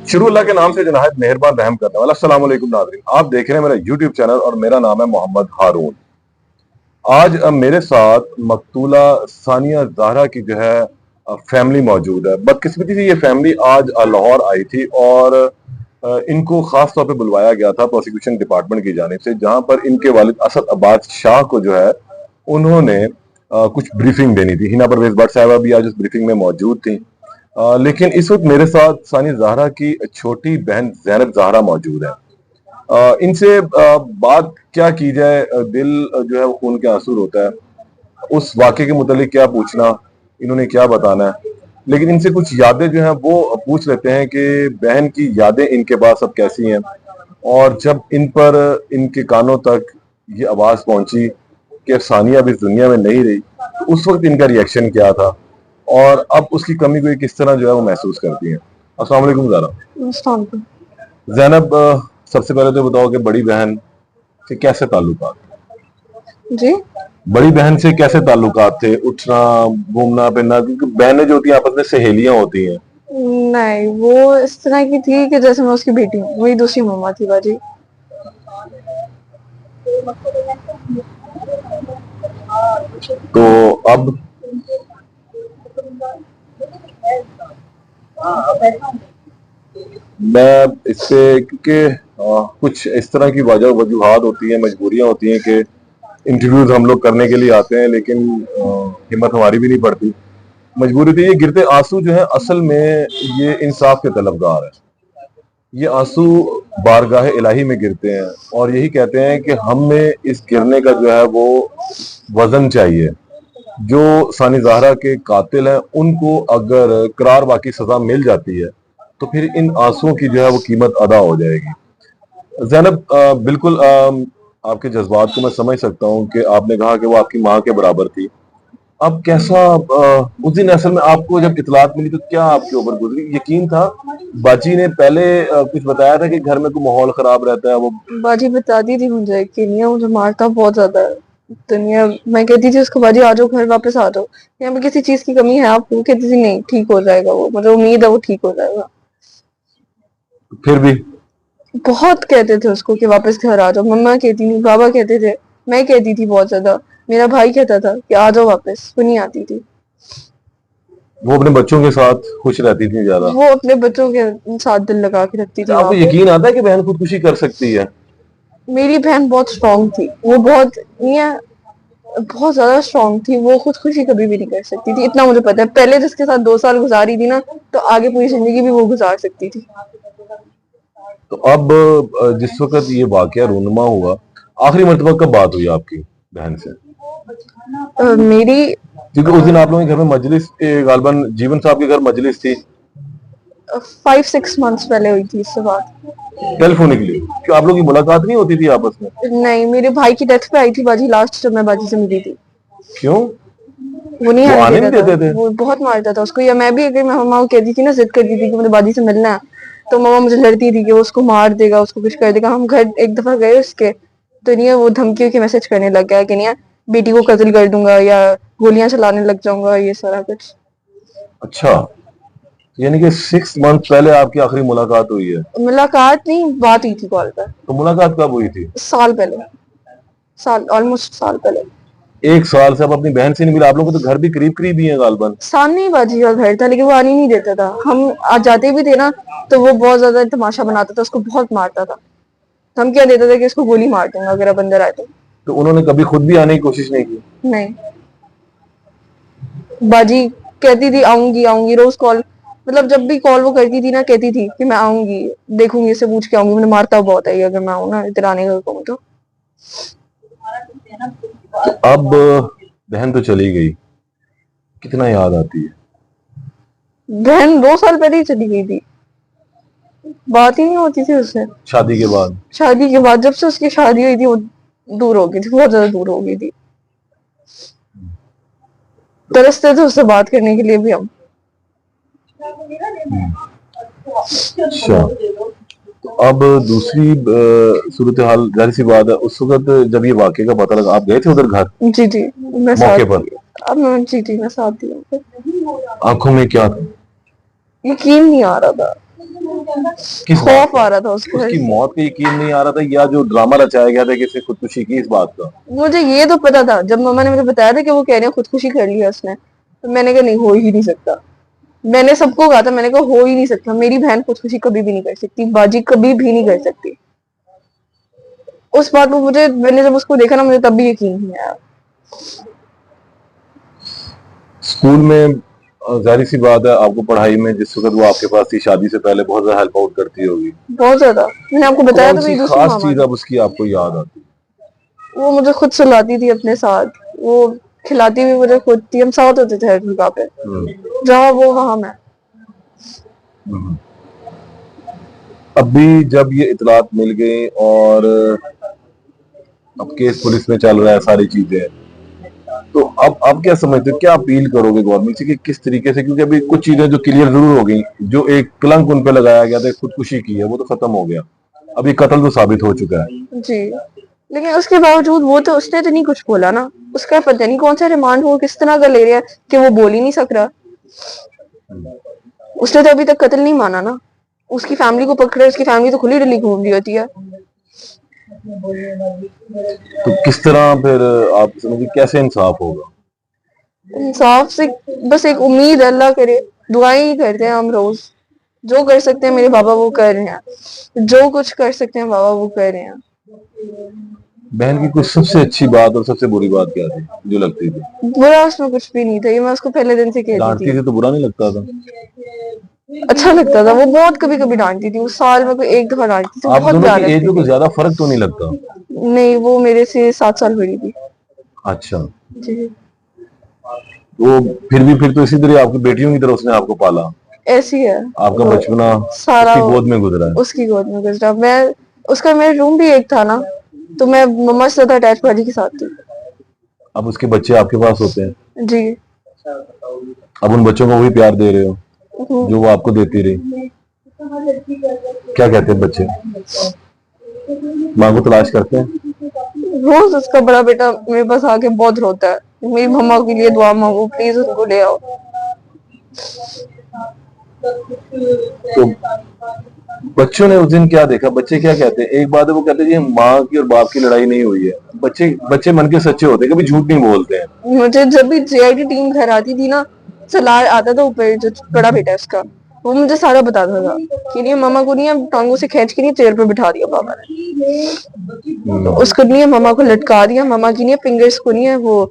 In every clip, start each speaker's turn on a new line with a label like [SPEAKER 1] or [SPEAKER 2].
[SPEAKER 1] शुरू अल्लाह के नाम से जो नहायत मेहरबान रहम करने वाला। अस्सलाम वालेकुम नाज़रीन, आप देख रहे हैं मेरा यूट्यूब चैनल और मेरा नाम है मोहम्मद हारून। आज मेरे साथ मकतूला सानिया ज़हरा की जो है फैमिली मौजूद है। बदकिस्मती से ये फैमिली आज लाहौर आई थी और इनको खास तौर पे बुलवाया गया था प्रोसिक्यूशन डिपार्टमेंट की जानिब से, जहां पर इनके वालिद असद अब्बास शाह को जो है उन्होंने कुछ ब्रीफिंग देनी थी। हिना परवेज भट्ट साहिबा भी आज उस ब्रीफिंग में मौजूद थी। लेकिन इस वक्त मेरे साथ सानिया ज़हरा की छोटी बहन ज़ैनब ज़हरा मौजूद है। इनसे बात क्या की जाए, दिल जो है वो खून के आंसू होता है। उस वाक़े के मुतालिक क्या पूछना, इन्होंने क्या बताना है, लेकिन इनसे कुछ यादें जो हैं वो पूछ लेते हैं कि बहन की यादें इनके पास अब कैसी हैं, और जब इन पर इनके कानों तक ये आवाज़ पहुंची कि सानिया अब इस दुनिया में नहीं रही, तो उस वक्त इनका रिएक्शन क्या था और अब उसकी कमी को किस तरह जो है वो महसूस करती हैं। अस्सलाम वालेकुम ज़हरा। ज़ैनब, सबसे पहले तो बताओ कि बड़ी बहन से कैसे ताल्लुकात?
[SPEAKER 2] जी,
[SPEAKER 1] बड़ी बहन से कैसे ताल्लुकात थे? उठना, घूमना फिरना, क्योंकि बहनें जो होती हैं आपस में सहेलियां होती हैं।
[SPEAKER 2] नहीं वो इस तरह की थी कि जैसे मैं उसकी बेटी हूँ, वही दूसरी मम्मा थी बाजी।
[SPEAKER 1] तो अब मैं इस पे, क्योंकि कुछ इस तरह की वजूहात होती हैं, मजबूरियां होती हैं कि इंटरव्यूज हम लोग करने के लिए आते हैं, लेकिन हिम्मत हमारी भी नहीं पड़ती। मजबूरी थी। ये गिरते आंसू जो है असल में ये इंसाफ के तलबगार है। ये आंसू बारगाह इलाही में गिरते हैं और यही कहते हैं कि हमें इस गिरने का जो है वो वजन चाहिए। जो सानी ज़हरा के कातिल हैं उनको अगर करार वाकई सजा मिल जाती है तो फिर इन आंसुओं की जो है वो कीमत अदा हो जाएगी। ज़ैनब, बिल्कुल आपके जज्बात को मैं समझ सकता हूँ कि आपने कहा कि वो आपकी माँ के बराबर थी। अब कैसा, उस दिन असल में आपको जब इतलात मिली तो क्या आपके ऊपर गुजरी? यकीन था? बाजी ने पहले कुछ बताया था कि घर में कोई माहौल खराब रहता है वो?
[SPEAKER 2] बाजी बताती थी मुझे कि निया मुझे मारता बहुत ज्यादा है। दुनिया मैं कहती थी उसको, बाजी आ जाओ घर वापस आ जाओ, यहाँ पे किसी चीज की कमी है आपको? कहती थी नहीं, ठीक हो जाएगा, वो मुझे उम्मीद है वो ठीक हो जाएगा।
[SPEAKER 1] फिर भी
[SPEAKER 2] बहुत कहते थे उसको कि वापस घर आ जाओ। मम्मा कहती थी, बाबा कहते थे, मैं कहती थी बहुत ज्यादा, मेरा भाई कहता था कि आ जाओ वापस, वो नहीं आती थी।
[SPEAKER 1] वो अपने बच्चों के साथ खुश रहती थी ज्यादा?
[SPEAKER 2] वो अपने बच्चों के साथ दिल लगा के रखती थी
[SPEAKER 1] अच्छा,
[SPEAKER 2] वहां
[SPEAKER 1] आपको
[SPEAKER 2] पे।
[SPEAKER 1] यकीन आता है कि बहन खुदकुशी कर सकती है?
[SPEAKER 2] मेरी बहन बहुत स्ट्रांग थी, वो बहुत ये बहुत ज्यादा स्ट्रांग थी। वो खुदकुशी कभी भी नहीं कर सकती थी, इतना मुझे पता है। पहले जिसके साथ 2 साल गुजारी थी ना, तो आगे पूरी जिंदगी भी वो गुजार सकती थी।
[SPEAKER 1] तो अब जिस वक्त ये वाकया रूनुमा हुआ, आखिरी मर्तबा कब बात हुई आपकी बहन से?
[SPEAKER 2] मेरी
[SPEAKER 1] क्योंकि उस दिन आप लोगों के घर में मजलिस, गालबन जीवन साहब के घर मजलिस थी।
[SPEAKER 2] 5-6 मंथ्स पहले हुई थी इससे बात।
[SPEAKER 1] टेलीफोनिकली? क्यों आप लोगों की मुलाकात नहीं होती थी आपस में?
[SPEAKER 2] नहीं, मेरे भाई की डेथ पे आई थी बाजी लास्ट, जब मैं बाजी से मिली थी।
[SPEAKER 1] क्यों?
[SPEAKER 2] वो नहीं
[SPEAKER 1] वो
[SPEAKER 2] आने
[SPEAKER 1] आने
[SPEAKER 2] देता
[SPEAKER 1] नहीं
[SPEAKER 2] था,
[SPEAKER 1] देते थे?
[SPEAKER 2] वो बहुत मारता था उसको। या मैं भी, अगर मैं मम्मा को कहती थी ना, जिद करती थी कि मुझे बाजी से मिलना है, तो मम्मा मुझे लड़ती थी कि वो उसको मार देगा, उसको कुछ कर देगा। हम घर एक दफा गए उसके, तो नहीं वो धमकियों के मैसेज करने लग गया कि नहीं बेटी को कत्ल कर दूंगा या गोलियां चलाने लग जाऊंगा, ये सारा कुछ।
[SPEAKER 1] अच्छा, यानी कि 6 मंथ पहले आपकी आखिरी मुलाकात हुई है?
[SPEAKER 2] मुलाकात नहीं, बात हुई थी कॉल पर।
[SPEAKER 1] तो मुलाकात कब हुई थी?
[SPEAKER 2] साल पहले, साल, ऑलमोस्ट साल पहले।
[SPEAKER 1] 1 साल से आप अपनी बहन से नहीं मिले? आप लोगों को तो घर भी करीब करीब ही है गालबन।
[SPEAKER 2] सामने ही बाजी का घर था, लेकिन वो आने नहीं देता था। हम आज जाते भी थे ना, तो वो बहुत ज्यादा तमाशा बनाता था, उसको बहुत मारता था। हम क्या देता था कि इसको गोली मार दूंगा अगर अब अंदर आए
[SPEAKER 1] तो उन्होंने कभी खुद भी आने की कोशिश नहीं की?
[SPEAKER 2] नहीं, बाजी कहती थी आऊंगी आऊंगी, रोज कॉल, मतलब जब भी कॉल वो करती थी ना, कहती थी कि मैं आऊंगी, देखूंगी, इससे पूछ के आऊंगी। मैंने मारता बहुत है अगर मैं आऊँ ना इधर आने का कहूँ तो।
[SPEAKER 1] तो अब बहन तो चली गई, कितना याद आती है?
[SPEAKER 2] बहन 2 साल पहले ही चली गई थी, बात ही नहीं होती थी उससे।
[SPEAKER 1] शादी के बाद?
[SPEAKER 2] शादी के बाद, जब से उसकी शादी हुई थी, वो दूर हो गई थी, बहुत ज्यादा दूर हो गई थी। तरसते थे उससे बात करने के लिए भी हम।
[SPEAKER 1] अच्छा, तो अब दूसरी सूरत हाल, जाहिर सी बात है, उस वक्त जब ये वाकये का पता लगा, आप गए थे उधर घर
[SPEAKER 2] जी जी, मैं साथ
[SPEAKER 1] मौके पर?
[SPEAKER 2] थी। अब जी जी, मैं साथ थी।
[SPEAKER 1] आंखों में क्या था?
[SPEAKER 2] यकीन नहीं आ रहा था।
[SPEAKER 1] किस बात
[SPEAKER 2] खौफ
[SPEAKER 1] का?
[SPEAKER 2] आ रहा था उसको
[SPEAKER 1] उसकी
[SPEAKER 2] ऐसे।
[SPEAKER 1] मौत का यकीन नहीं आ रहा था या जो ड्रामा रचाया गया था कि इसने खुदकुशी की, इस बात का?
[SPEAKER 2] मुझे ये तो पता था, जब मम्मा ने मुझे बताया था कि वो कह रहे हैं खुदकुशी कर लिया उसने, तो मैंने कहा नहीं, हो ही नहीं सकता। मैंने सबको कहा था, मैंने कहा हो ही नहीं सकता, मेरी बहन खुदकुशी कभी भी नहीं कर सकती, बाजी कभी भी नहीं कर सकती। उस बात को मुझे, मैंने जब उसको देखा ना, मुझे तब भी यकीन नहीं आया।
[SPEAKER 1] स्कूल में जाहिर सी बात है आपको पढ़ाई में जिस वक्त वो आपके पास थी शादी से पहले बहुत ज्यादा हेल्प आउट करती होगी।
[SPEAKER 2] बहुत ज्यादा, मैंने आपको बताया
[SPEAKER 1] कौन
[SPEAKER 2] तो
[SPEAKER 1] सी
[SPEAKER 2] मेरी दूसरी
[SPEAKER 1] खास
[SPEAKER 2] मामा
[SPEAKER 1] चीज
[SPEAKER 2] थी।
[SPEAKER 1] अब उसकी आपको याद आती?
[SPEAKER 2] वो मुझे खुद सुलाती थी अपने साथ, वो खिलाती भी मुझे खुद थी, हम साथ होते थे हर जगह पे, जहाँ वो वहां मैं।
[SPEAKER 1] हम्म। अब भी जब ये इतलात मिल गई और अब केस पुलिस में चल रहा है सारी चीजें, तो अब क्या समझते हो, क्या अपील करोगे गवर्नमेंट से कि किस तरीके से, क्योंकि अभी कुछ चीजें जो क्लियर जरूर हो गई, जो एक कलंक उन पे लगाया गया था खुदकुशी की है वो तो खत्म हो गया, अभी कत्ल तो साबित हो चुका है।
[SPEAKER 2] जी, लेकिन उसके बावजूद वो तो, उसने तो नहीं कुछ बोला ना। उसका पता नहीं कौन सा रिमांड वो किस तरह का ले रहा है कि वो बोल ही नहीं सक रहा। उसने तो अभी तक कत्ल नहीं माना ना। उसकी फैमिली को पकड़े, उसकी फैमिली तो खुली डुली घूम रही होती है।
[SPEAKER 1] तो किस तरह फिर आप समझिए कैसे इंसाफ होगा?
[SPEAKER 2] इंसाफ से बस एक उम्मीद, अल्लाह करे, दुआएं ही करते हैं हम रोज। जो कर सकते हैं मेरे बाबा वो कर रहे हैं, जो कुछ कर सकते हैं बाबा वो कर रहे हैं।
[SPEAKER 1] बहन की कुछ सबसे अच्छी बात और सबसे बुरी बात क्या थी जो लगती थी?
[SPEAKER 2] बुरा उसमें कुछ भी नहीं था, ये मैं उसको पहले दिन से कहती
[SPEAKER 1] डांटती
[SPEAKER 2] थी।
[SPEAKER 1] थी तो बुरा नहीं लगता था?
[SPEAKER 2] अच्छा लगता था, वो बहुत कभी कभी डांटती थी, वो साल में कोई एक दफा डांटती थी,
[SPEAKER 1] आप
[SPEAKER 2] बहुत
[SPEAKER 1] दोनों की
[SPEAKER 2] प्यार
[SPEAKER 1] एज
[SPEAKER 2] लगती
[SPEAKER 1] में कुछ
[SPEAKER 2] थी।
[SPEAKER 1] ज्यादा फर्क तो नहीं लगता?
[SPEAKER 2] नहीं, वो मेरे से 7 साल बड़ी थी।
[SPEAKER 1] अच्छा।
[SPEAKER 2] जी।
[SPEAKER 1] वो फिर तो इसी तरह आपकी बेटियों की तरह उसने आपको पाला,
[SPEAKER 2] ऐसी है
[SPEAKER 1] आपका
[SPEAKER 2] वो,
[SPEAKER 1] बचपना
[SPEAKER 2] सारा
[SPEAKER 1] उसकी गोद में गुजरा है।
[SPEAKER 2] उसकी गोद में गुजरा। मैं, उसका मेरा रूम भी एक था ना, तो मैं मम्मा से ज्यादा अटैच भाजी के साथ थी।
[SPEAKER 1] अब उसके बच्चे आपके पास होते हैं,
[SPEAKER 2] जी।
[SPEAKER 1] अब उन बच्चों को वही प्यार दे रहे हो
[SPEAKER 2] हम्म।
[SPEAKER 1] जो वो आपको देती रही। क्या कहते हैं बच्चे, माँ को तलाश करते हैं?
[SPEAKER 2] रोज उसका बड़ा बेटा मेरे पास आके बहुत रोता है, मेरी मम्मा के लिए दुआ मांगो, प्लीज उनको ले आओ।
[SPEAKER 1] तो बच्चों ने उस दिन क्या देखा, बच्चे क्या कहते हैं? एक बात है वो कहते हैं जी माँ की और बाप की लड़ाई नहीं हुई है, बच्चे बच्चे मन के सच्चे होते हैं, कभी झूठ नहीं बोलते हैं।
[SPEAKER 2] मुझे जब भी जेआईटी टीम घर आती थी ना, सलार आता था ऊपर, जो बड़ा बेटा है उसका, वो मुझे सारा बताता था कि नहीं मम्मा को नहीं है, टांगों से खींच के नहीं चेयर पे बिठा दिया पापा ने, तो उसको नहीं है मम्मा को लटका दिया, मम्मा की नहीं है फिंगर्स को नहीं है वो,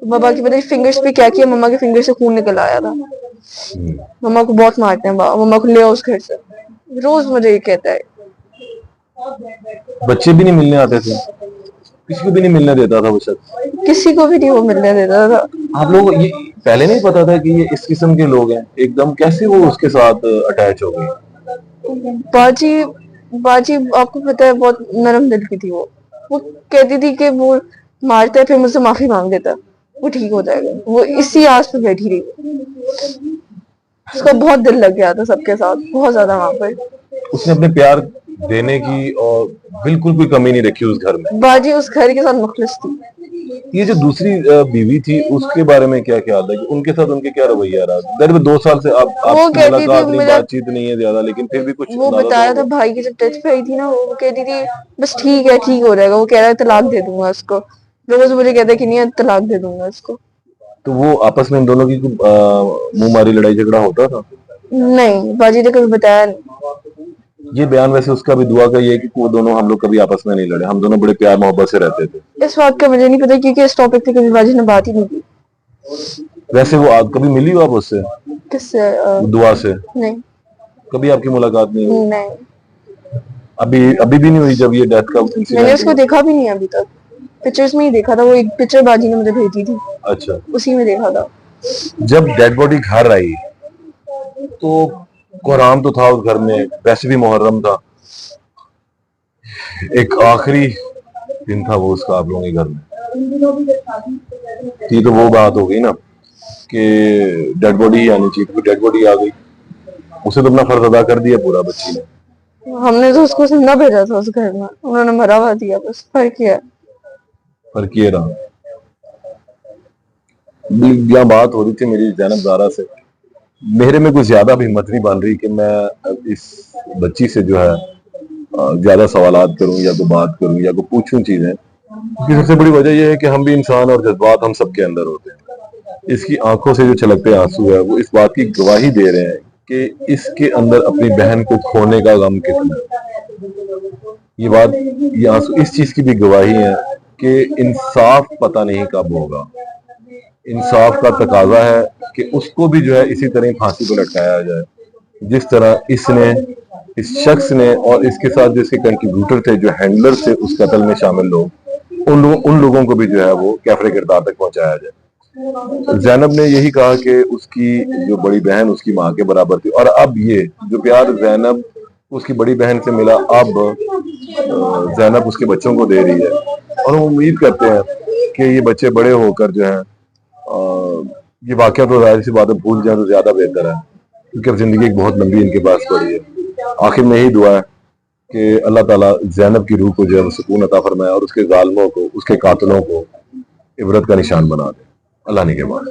[SPEAKER 2] पापा की पता नहीं फिंगर्स पे क्या किया, मम्मा के फिंगर से खून निकल आया था। मम्मा को बहुत मारते हैं बाबा, मम्मा को ले आओ उस घर से, रोज मुझे ये कहता है।
[SPEAKER 1] बच्चे भी नहीं मिलने आते थे, किसी को भी नहीं मिलने देता था वो शख्स?
[SPEAKER 2] किसी को भी नहीं वो मिलने देता था।
[SPEAKER 1] आप लोग ये पहले नहीं पता था कि ये इस किस्म के लोग हैं? एकदम कैसे वो उसके साथ अटैच हो गई?
[SPEAKER 2] बाजी, बाजी आपको पता है बहुत नरम दिल की थी वो कहती थी कि वो मारता है फिर मुझसे माफी मांग देता है, वो ठीक हो जाएगा, वो इसी आस पे बैठी रही। उसका बहुत दिल लग गया था सबके साथ, बहुत ज्यादा वहां पर।
[SPEAKER 1] उसने अपने प्यार देने की और बिल्कुल कोई कमी नहीं रखी उस घर में।
[SPEAKER 2] बाजी उस घर के साथ मुखलिस थी।
[SPEAKER 1] ये जो दूसरी बीवी थी उसके बारे में क्या ख्याल है कि उनके साथ उनके क्या रवैया रहा? दर में 2 साल से आप
[SPEAKER 2] वो
[SPEAKER 1] आपकी
[SPEAKER 2] कहती थी
[SPEAKER 1] मुलाकात नहीं,
[SPEAKER 2] मेरा,
[SPEAKER 1] बातचीत नहीं है ज्यादा, लेकिन फिर भी कुछ
[SPEAKER 2] वो
[SPEAKER 1] अंदाजा तो
[SPEAKER 2] बताया था
[SPEAKER 1] होगा।
[SPEAKER 2] भाई की जब टच पे आई थी ना, वो कहती थी बस ठीक है, ठीक हो जाएगा, वो कह रहा है तलाक दे दूंगा उसको, रोज मुझे कहता है कि नहीं तलाक दे दूंगा उसको।
[SPEAKER 1] तो वो आपस में इन दोनों की मुंह मारी लड़ाई झगड़ा होता था?
[SPEAKER 2] नहीं, बाजी ने कभी बताया नहीं।
[SPEAKER 1] ये बयान वैसे उसका भी दुआ का ये है कि वो दोनों, हम लोग कभी आपस में नहीं लड़े, हम दोनों बड़े प्यार मोहब्बत से रहते थे।
[SPEAKER 2] इस बात का मुझे नहीं पता, क्योंकि इस टॉपिक पे कभी बाजी ने बात ही नहीं की।
[SPEAKER 1] वैसे वो आप कभी मिली हो आप उससे,
[SPEAKER 2] किससे
[SPEAKER 1] दुआ से?
[SPEAKER 2] नहीं।
[SPEAKER 1] कभी आपकी मुलाकात नहीं हुई?
[SPEAKER 2] नहीं,
[SPEAKER 1] अभी अभी भी नहीं हुई जब ये डेथ का
[SPEAKER 2] मैंने
[SPEAKER 1] इंसिडेंट
[SPEAKER 2] उसको
[SPEAKER 1] हुआ?
[SPEAKER 2] देखा भी नहीं अभी तक, पिक्चर्स में ही देखा था, वो एक पिक्चर बाजी ने मुझे भेजी थी,
[SPEAKER 1] अच्छा।
[SPEAKER 2] उसी में देखा था।
[SPEAKER 1] जब डेड बॉडी घर आई तो कुरान तो था उस घर में, वैसे भी मुहर्रम था, एक आखिरी दिन था वो उसका आप लोगों के घर में, थी तो वो बात हो गई ना कि डेड बॉडी ही आनी चाहिए, क्योंकि डेड बॉडी आ गई, उसे तो अपना फर्ज अदा कर दिया पूरा बच्ची ने।
[SPEAKER 2] हमने तो उसको जिंदा भेजा था उस घर में, उन्होंने मरा हुआ दिया, बस फर्क ये है।
[SPEAKER 1] पर किए रहा। यहाँ बात हो रही थी मेरी जैनब ज़ारा से, मेरे में कुछ ज्यादा भी हिम्मत नहीं बन रही कि मैं अब इस बच्ची से जो है ज्यादा सवालात करूं या कोई बात करूं या कोई पूछूं चीजें। क्योंकि सबसे बड़ी वजह यह है कि हम भी इंसान और जज्बात हम सबके अंदर होते हैं। इसकी आंखों से जो छलकते आंसू है वो इस बात की गवाही दे रहे हैं कि इसके अंदर अपनी बहन को खोने का गम कितना है। ये आंसू इस चीज की भी गवाही है कि इंसाफ पता नहीं कब होगा। इंसाफ का तकाजा है कि उसको भी जो है इसी तरह फांसी पर लटकाया जाए, जिस तरह इसने, इस शख्स ने और इसके साथ जो इसके कंट्रीब्यूटर थे, जो हैंडलर थे उस कत्ल में शामिल लोग, उन लोगों को भी जो है वो कैफरे किरदार तक पहुंचाया जाए। जैनब ने यही कहा कि उसकी जो बड़ी बहन उसकी माँ के बराबर थी, और अब ये जो प्यार जैनब उसकी बड़ी बहन से मिला, अब जैनब उसके बच्चों को दे रही है। और हम उम्मीद करते हैं कि ये बच्चे बड़े होकर जो है ये वाकया तो जाहिर सी बात है भूल जाए तो ज्यादा बेहतर है, क्योंकि अब जिंदगी एक बहुत लंबी इनके पास पड़ी है। आखिर में यही दुआ है कि अल्लाह ताला जैनब की रूह को जो है सुकून अता फरमाए और उसके जालिमों को, उसके कातलों को इबरत का निशान बना दे। अल्लाह ने के बाद